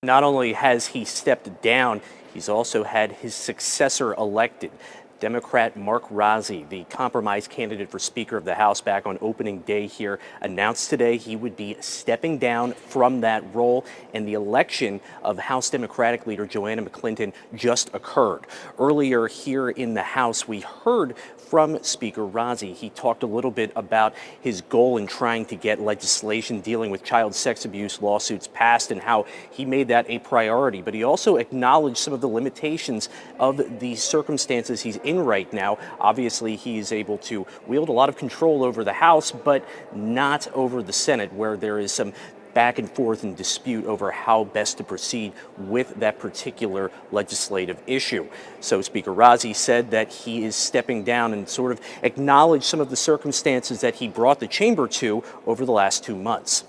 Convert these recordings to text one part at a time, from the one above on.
Not only has he stepped down, he's also had his successor elected. Democrat Mark Rozzi, the compromise candidate for Speaker of the House back on opening day here, announced today he would be stepping down from that role, and the election of House Democratic leader Joanna McClinton just occurred. Earlier here in the House, we heard from Speaker Rozzi. He talked a little bit about his goal in trying to get legislation dealing with child sex abuse lawsuits passed and how he made that a priority. But he also acknowledged some of the limitations of the circumstances he's in right now. Obviously, he is able to wield a lot of control over the House, but not over the Senate, where there is some back and forth and dispute over how best to proceed with that particular legislative issue. So Speaker Rozzi said that he is stepping down and sort of acknowledged some of the circumstances that he brought the chamber to over the last 2 months.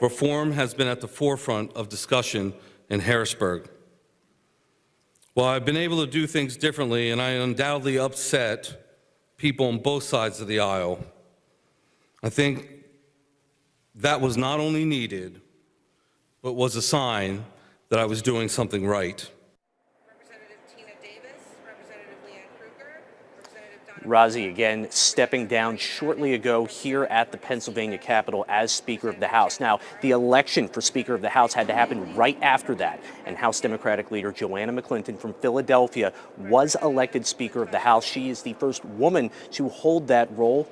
Reform has been at the forefront of discussion in Harrisburg. While I've been able to do things differently, and I undoubtedly upset people on both sides of the aisle, I think that was not only needed, but was a sign that I was doing something right. Representative Tina Davis, Representative Leanne Kruger, Representative Rozzi again stepping down shortly ago here at the Pennsylvania Capitol as Speaker of the House. Now, the election for Speaker of the House had to happen right after that, and House Democratic leader Joanna McClinton from Philadelphia was elected Speaker of the House. She is the first woman to hold that role.